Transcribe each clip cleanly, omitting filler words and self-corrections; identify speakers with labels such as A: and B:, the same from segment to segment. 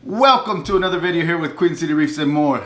A: Welcome to another video here with Queen City Reefs and more.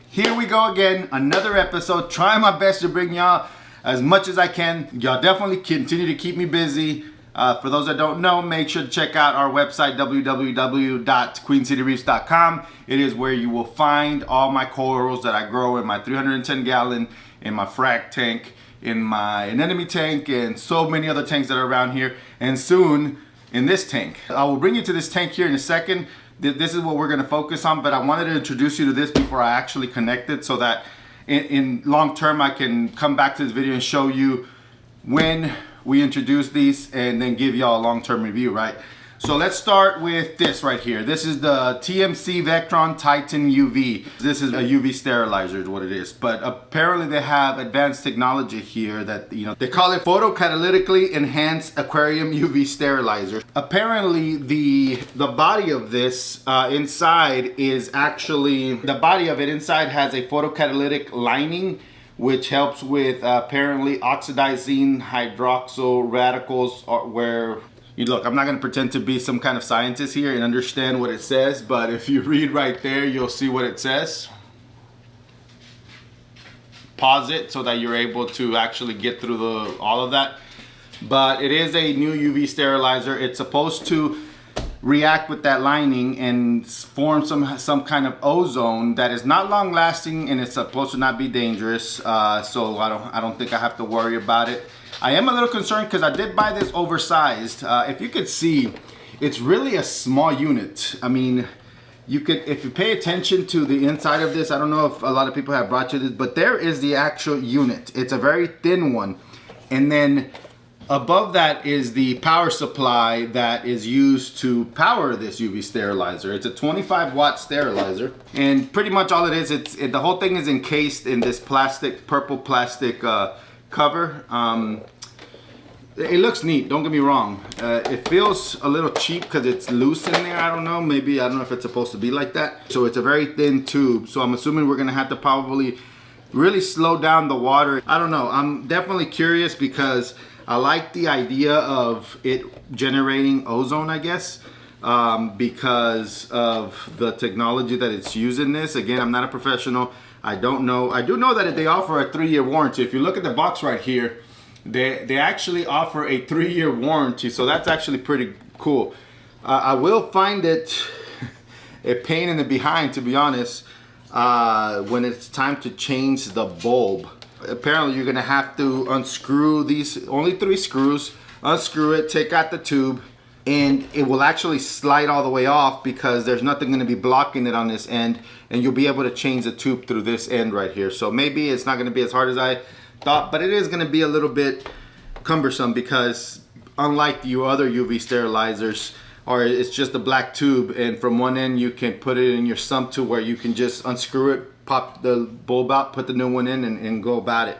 A: Here we go again, another episode. Trying my best to bring y'all as much as I can. Y'all definitely continue to keep me busy. For those that don't know, make sure to check out our website, www.queencityreefs.com. It is where you will find all my corals that I grow in my 310 gallon, in my frac tank, in my anemone tank, and so many other tanks that are around here, and soon in this tank. I will bring you to this tank here in a second. This is what we're going to focus on, but I wanted to introduce you to this before I actually connect it so that in long term I can come back to this video and show you when we introduce these and then give y'all a long-term review, right? So let's start with this right here. This is the TMC Vectron Titan UV. This is a UV sterilizer is what it is. But apparently they have advanced technology here that, you know, they call it photocatalytically enhanced aquarium UV sterilizer. Apparently the body of this inside is actually, the body of it inside has a photocatalytic lining which helps with apparently oxidizing hydroxyl radicals, where you look, I'm not going to pretend to be some kind of scientist here and understand what it says, but if you read right there, you'll see what it says. Pause it so that you're able to actually get through all of that. But it is a new UV sterilizer. It's supposed to react with that lining and form some kind of ozone that is not long lasting, and it's supposed to not be dangerous. So I don't think I have to worry about it. I am a little concerned because I did buy this oversized. If you could see, it's really a small unit. I mean, you could, if you pay attention to the inside of this, I don't know if a lot of people have brought you this, but there is the actual unit. It's a very thin one, and then above that is the power supply that is used to power this UV sterilizer. It's a 25-watt sterilizer, and pretty much all it is, the whole thing is encased in this purple plastic cover. It looks neat, don't get me wrong. It feels a little cheap because it's loose in there. I don't know, maybe, I don't know if it's supposed to be like that. So it's a very thin tube, so I'm assuming we're gonna have to probably really slow down the water. I don't know, I'm definitely curious because I like the idea of it generating ozone, I guess, because of the technology that it's using this. Again, I'm not a professional. I don't know. I do know that they offer a 3-year warranty. If you look at the box right here, they actually offer a 3-year warranty, so that's actually pretty cool. I will find it a pain in the behind, to be honest, when it's time to change the bulb. Apparently you're gonna have to unscrew these, only 3 screws, unscrew it, take out the tube, and it will actually slide all the way off because there's nothing gonna be blocking it on this end, and you'll be able to change the tube through this end right here. So maybe it's not gonna be as hard as I thought, but it is gonna be a little bit cumbersome because unlike your other UV sterilizers, or it's just a black tube, and from one end you can put it in your sump to where you can just unscrew it, pop the bulb out, put the new one in, and go about it.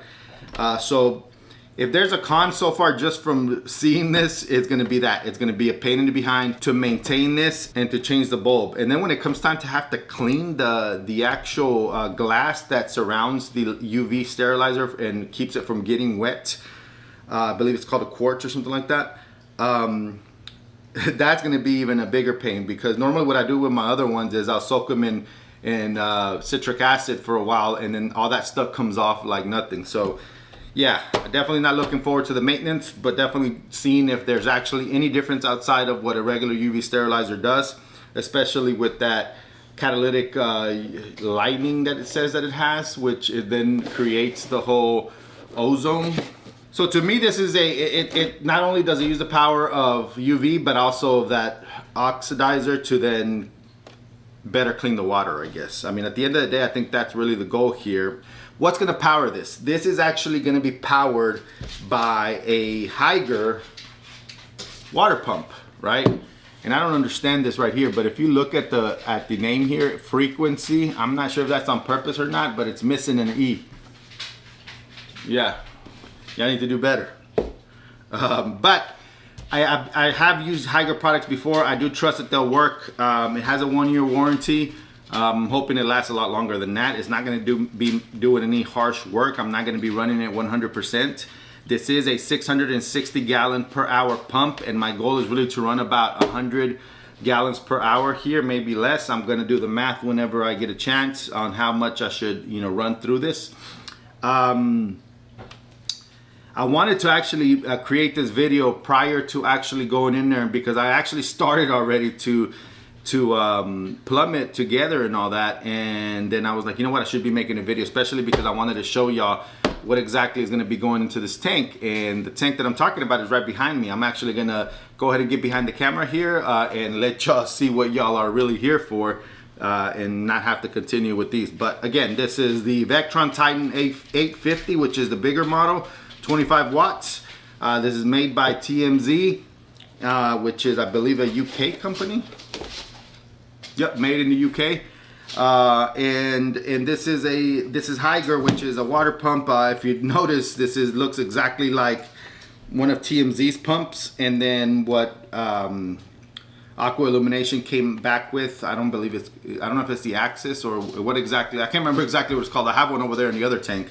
A: So if there's a con so far just from seeing this, it's gonna be that. It's gonna be a pain in the behind to maintain this and to change the bulb. And then when it comes time to have to clean the actual glass that surrounds the UV sterilizer and keeps it from getting wet, I believe it's called a quartz or something like that, that's gonna be even a bigger pain, because normally what I do with my other ones is I'll soak them in citric acid for a while, and then all that stuff comes off like nothing. So yeah, definitely not looking forward to the maintenance, but definitely seeing if there's actually any difference outside of what a regular UV sterilizer does, especially with that catalytic lining that it says that it has, which it then creates the whole ozone. So to me, this is it not only does it use the power of UV, but also that oxidizer to then better clean the water, I guess. I mean, at the end of the day, I think that's really the goal here. What's gonna power this? This is actually gonna be powered by a Hygger water pump, right? And I don't understand this right here, but if you look at the name here, frequency, I'm not sure if that's on purpose or not, but it's missing an E. Yeah, I need to do better. But I have used Hygger products before. I do trust that they'll work. It has a 1-year warranty. I'm hoping it lasts a lot longer than that. It's not going to be doing any harsh work. I'm not going to be running it 100%. This is a 660 gallon per hour pump, and my goal is really to run about 100 gallons per hour here, maybe less. I'm going to do the math whenever I get a chance on how much I should, run through this. I wanted to actually create this video prior to actually going in there, because I actually started already to plumb it together and all that, and then I was like, you know what, I should be making a video, especially because I wanted to show y'all what exactly is going to be going into this tank. And the tank that I'm talking about is right behind me. I'm actually going to go ahead and get behind the camera here and let y'all see what y'all are really here for, and not have to continue with these. But again, this is the Vectron Titan 850, which is the bigger model, 25 watts. This is made by TMZ, which is, I believe, a UK company. Yep, made in the UK. And this is Hygger, which is a water pump. If you notice, looks exactly like one of TMZ's pumps, and then what Aqua Illumination came back with. I don't know if it's the Axis or what exactly. I can't remember exactly what it's called. I have one over there in the other tank.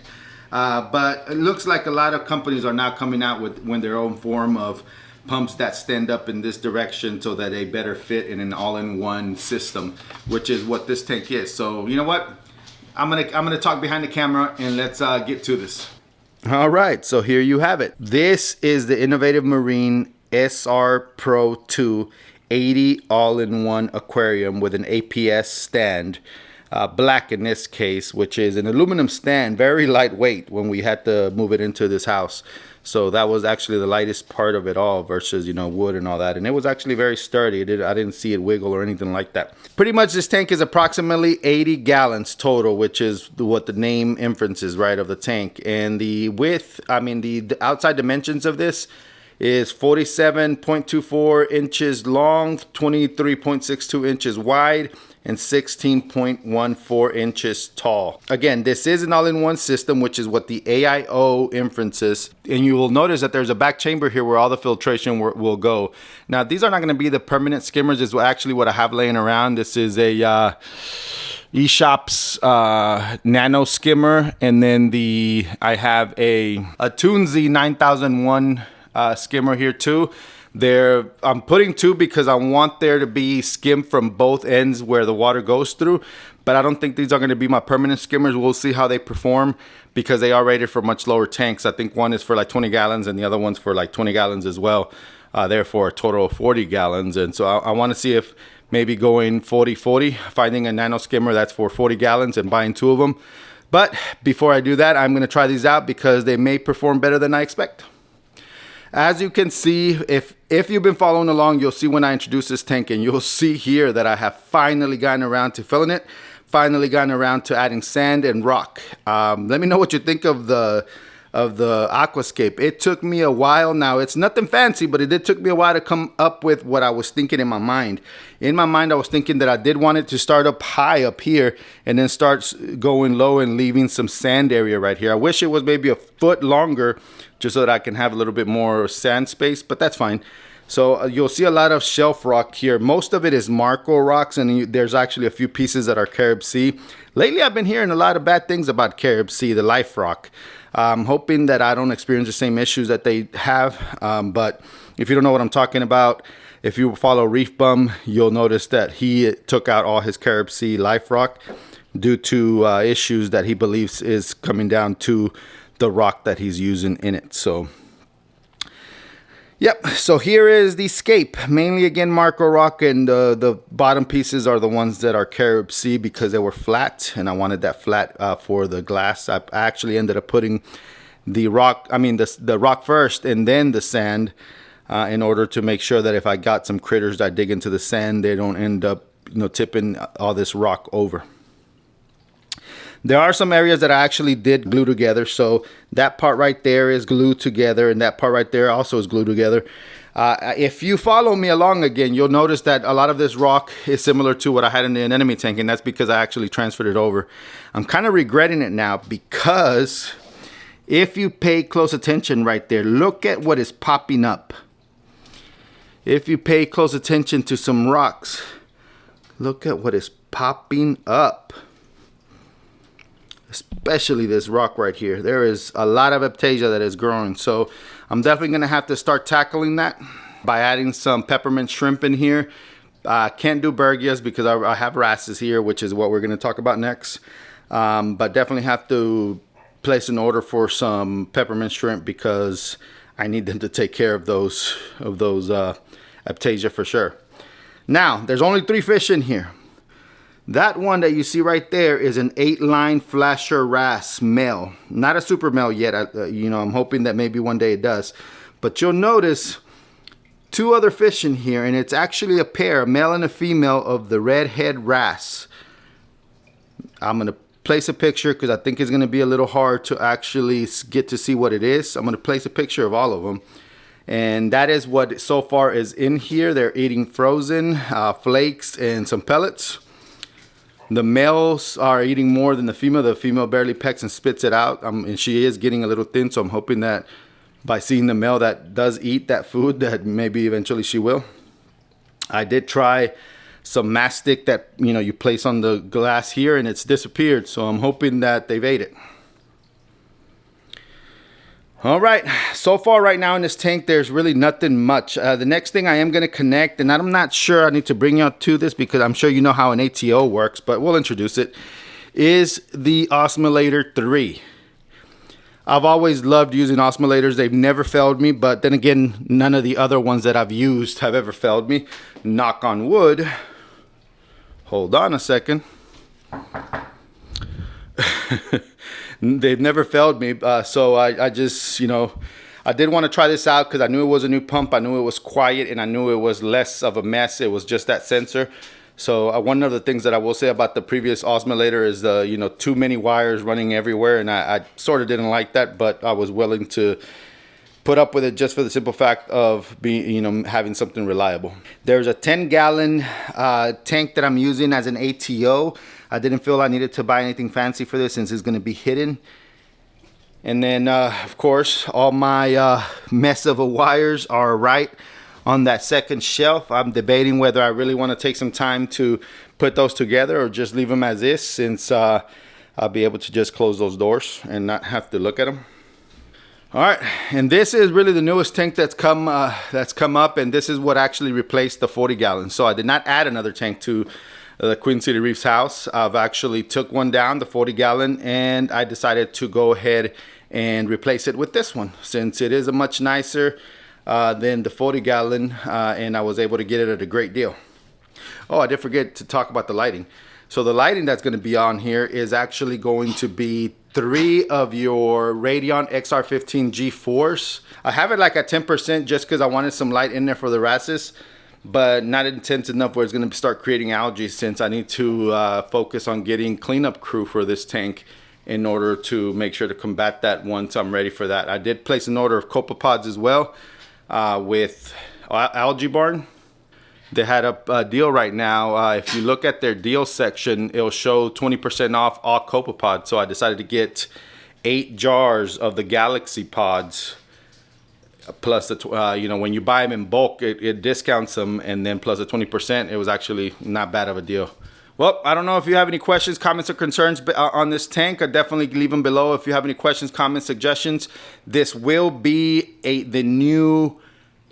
A: But it looks like a lot of companies are now coming out with their own form of pumps that stand up in this direction so that they better fit in an all-in-one system, which is what this tank is. So you know what? I'm gonna talk behind the camera, and let's get to this. All right, so here you have it. This is the Innovative Marine SR Pro 2 80 all-in-one aquarium with an APS stand. Black in this case, which is an aluminum stand, very lightweight when we had to move it into this house. So that was actually the lightest part of it all versus, wood and all that. And it was actually very sturdy. I didn't see it wiggle or anything like that. Pretty much this tank is approximately 80 gallons total, which is what the name inferences, right, of the tank. And the width, the outside dimensions of this is 47.24 inches long, 23.62 inches wide, and 16.14 inches tall. Again, this is an all-in-one system, which is what the AIO inferences. And you will notice that there's a back chamber here where all the filtration will go. Now, these are not gonna be the permanent skimmers. This is actually what I have laying around. This is a eShop's nano skimmer. And then I have a Tunzi 9001 skimmer here too. I'm putting two because I want there to be skim from both ends where the water goes through, but I don't think these are going to be my permanent skimmers. We'll see how they perform because they are rated for much lower tanks. I think one is for like 20 gallons and the other one's for like 20 gallons as well. Therefore a total of 40 gallons. And so I want to see if maybe going 40-40, finding a nano skimmer that's for 40 gallons and buying two of them. But before I do that, I'm going to try these out because they may perform better than I expect. As you can see, if you've been following along, you'll see when I introduce this tank, and you'll see here that I have finally gotten around to filling it, finally gotten around to adding sand and rock. Let me know what you think of the Aquascape. It took me a while. Now, it's nothing fancy, but it did took me a while to come up with what I was thinking in my mind. In my mind, I was thinking that I did want it to start up high up here and then start going low and leaving some sand area right here. I wish it was maybe a foot longer just so that I can have a little bit more sand space, but that's fine. So you'll see a lot of shelf rock here. Most of it is Marco rocks, and there's actually a few pieces that are Carib Sea. Lately, I've been hearing a lot of bad things about Carib Sea, the life rock. I'm hoping that I don't experience the same issues that they have, but if you don't know what I'm talking about, if you follow Reef Bum, you'll notice that he took out all his Carib Sea life rock due to issues that he believes is coming down to the rock that he's using in it. So yep, so here is the scape, mainly again Marco rock, and the bottom pieces are the ones that are Carib Sea because they were flat, and I wanted that flat for the glass. I actually ended up putting the rock, the rock first and then the sand, in order to make sure that if I got some critters that dig into the sand, they don't end up tipping all this rock over. There are some areas that I actually did glue together. So that part right there is glued together, and that part right there also is glued together. If you follow me along again, you'll notice that a lot of this rock is similar to what I had in the anemone tank, and that's because I actually transferred it over. I'm kind of regretting it now because if you pay close attention right there, look at what is popping up. If you pay close attention to some rocks, look at what is popping up. Especially this rock right here. There is a lot of Aptasia that is growing. So I'm definitely gonna have to start tackling that by adding some peppermint shrimp in here. Can't do Bergias because I have wrasses here, which is what we're gonna talk about next. But definitely have to place an order for some peppermint shrimp because I need them to take care of those Aptasia for sure. Now, there's only 3 fish in here. That one that you see right there is an 8-line flasher wrasse male. Not a super male yet. You know, I'm hoping that maybe one day it does. But you'll notice 2 other fish in here, and it's actually a pair, a male and a female of the redhead wrasse. I'm going to place a picture because I think it's going to be a little hard to actually get to see what it is. I'm going to place a picture of all of them. And that is what so far is in here. They're eating frozen flakes and some pellets. The males are eating more than the female. The female barely pecks and spits it out. And she is getting a little thin, so I'm hoping that by seeing the male that does eat that food, that maybe eventually she will. I did try some mastic that, you know, you place on the glass here and it's disappeared, so I'm hoping that they've ate it. All right, so far right now in this tank, there's really nothing much. The next thing I am going to connect, and I'm not sure I need to bring you out to this because I'm sure you know how an ATO works, but we'll introduce it, is the Osmolator 3. I've always loved using osmolators. They've never failed me, but then again, none of the other ones that I've used have ever failed me. Knock on wood. Hold on a second. They've never failed me, so I just, you know, I did want to try this out because I knew it was a new pump. I knew it was quiet, and I knew it was less of a mess. It was just that sensor. So one of the things that I will say about the previous osmolator is the, you know, too many wires running everywhere, and I sort of didn't like that, but I was willing to put up with it just for the simple fact of being, you know, having something reliable. There's a 10-gallon tank that I'm using as an ATO. I didn't feel I needed to buy anything fancy for this since it's going to be hidden. And then, of course, all my mess of wires are right on that second shelf. I'm debating whether I really want to take some time to put those together or just leave them as is, since I'll be able to just close those doors and not have to look at them. All right, and this is really the newest tank that's come up, and this is what actually replaced the 40 gallons. So I did not add another tank to the Queen City Reefs house. I've actually took one down, the 40 gallon, and I decided to go ahead and replace it with this one since it is a much nicer than the 40 gallon, and I was able to get it at a great deal. Oh, I did forget to talk about the lighting. So the lighting that's going to be on here is actually going to be 3 of your Radion XR15 G4s. I have it like at 10% just because I wanted some light in there for the wrasses, but not intense enough where it's going to start creating algae, since I need to focus on getting cleanup crew for this tank in order to make sure to combat that once I'm ready for that. I did place an order of copepods as well with Algae Barn. They had a deal right now. If you look at their deal section, it'll show 20% off all copepods. So I decided to get 8 jars of the Galaxy pods, plus the you know, when you buy them in bulk, it discounts them, and then plus the 20%. It was actually not bad of a deal. Well, I don't know if you have any questions, comments, or concerns on this tank. Definitely leave them below if you have any questions, comments, suggestions. This will be the new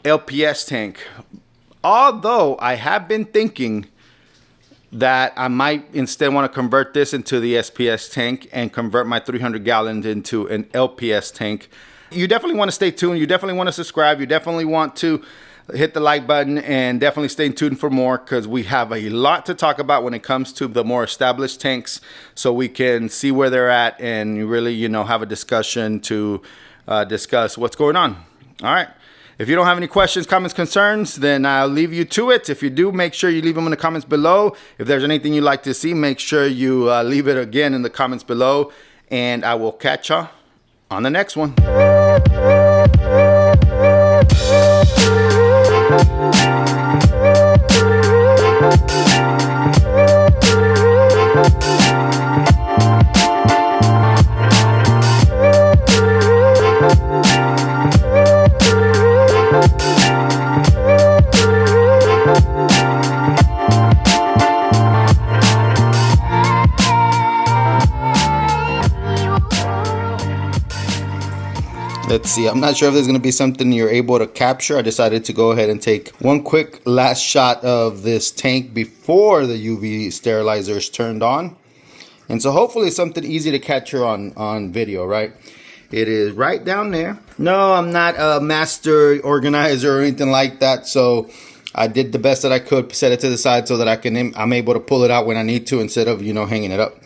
A: LPS tank. Although I have been thinking that I might instead want to convert this into the SPS tank and convert my 300 gallons into an LPS tank. You definitely want to stay tuned. You definitely want to subscribe. You definitely want to hit the like button, and definitely stay tuned for more, because we have a lot to talk about when it comes to the more established tanks, so we can see where they're at and really, you know, have a discussion to discuss what's going on. All right. If you don't have any questions, comments, concerns, then I'll leave you to it. If you do, make sure you leave them in the comments below. If there's anything you'd like to see, make sure you leave it again in the comments below, and I will catch y'all on the next one. Let's see, I'm not sure if there's gonna be something you're able to capture. I decided to go ahead and take one quick last shot of this tank before the UV sterilizer is turned on. And so hopefully it's something easy to capture on video, right? It is right down there. No, I'm not a master organizer or anything like that, so I did the best that I could, set it to the side so that I'm able to pull it out when I need to instead of, you know, hanging it up.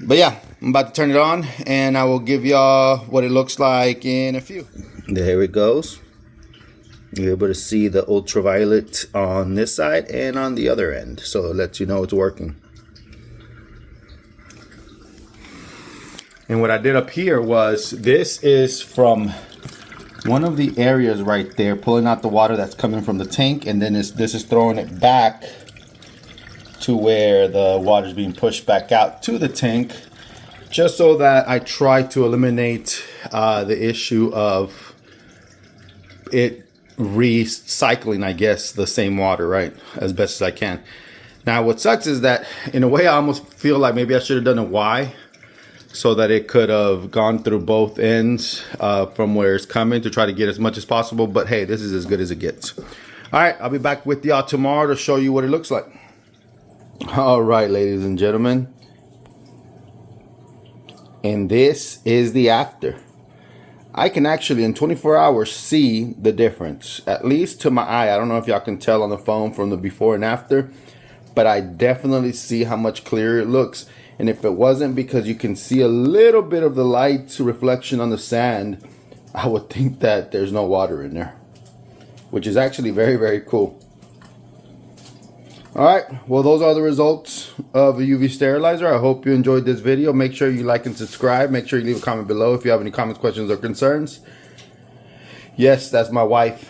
A: But yeah, I'm about to turn it on and I will give y'all what it looks like in a few. There it goes. You're able to see the ultraviolet on this side and on the other end. So it lets you know it's working. And what I did up here was, this is from one of the areas right there, pulling out the water that's coming from the tank, and then this is throwing it back to where the water is being pushed back out to the tank, just so that I try to eliminate the issue of it recycling, I guess, the same water, right, as best as I can. Now what sucks is that in a way I almost feel like maybe I should have done a Y, so that it could have gone through both ends from where it's coming to try to get as much as possible. But hey, this is as good as it gets. All right, I'll be back with y'all tomorrow to show you what it looks like. All right, ladies and gentlemen, and this is the after. I can actually in 24 hours see the difference, at least to my eye. I don't know if y'all can tell on the phone from the before and after, but I definitely see how much clearer it looks. And if it wasn't because you can see a little bit of the light reflection on the sand, I would think that there's no water in there, which is actually very, very cool. All right, well, those are the results of a UV sterilizer. I hope you enjoyed this video. Make sure you like and subscribe. Make sure you leave a comment below if you have any comments, questions, or concerns. Yes, that's my wife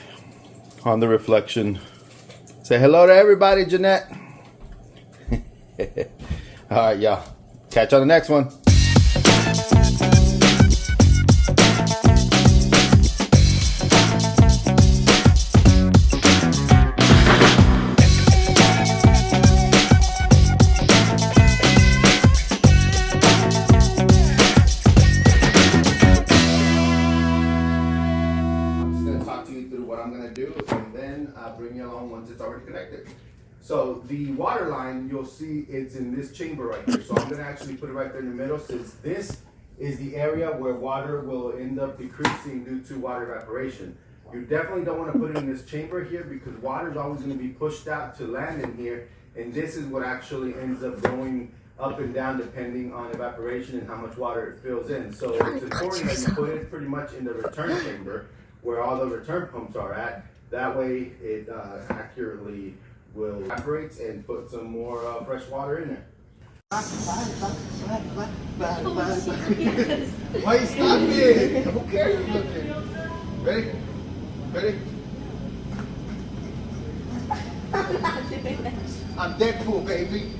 A: on the reflection. Say hello to everybody, Jeanette. All right, y'all. Catch you on the next one. Bring you along once it's already connected. So the water line, you'll see it's in this chamber right here. So I'm going to actually put it right there in the middle, since this is the area where water will end up decreasing due to water evaporation. You definitely don't want to put it in this chamber here, because water is always going to be pushed out to land in here, and this is what actually ends up going up and down depending on evaporation and how much water it fills in. So it's important that you put it pretty much in the return chamber where all the return pumps are at. That way it accurately will evaporate and put some more fresh water in there. Why you stopping? Who cares you're looking? Ready? Ready? I'm not doing that. I'm Deadpool, baby.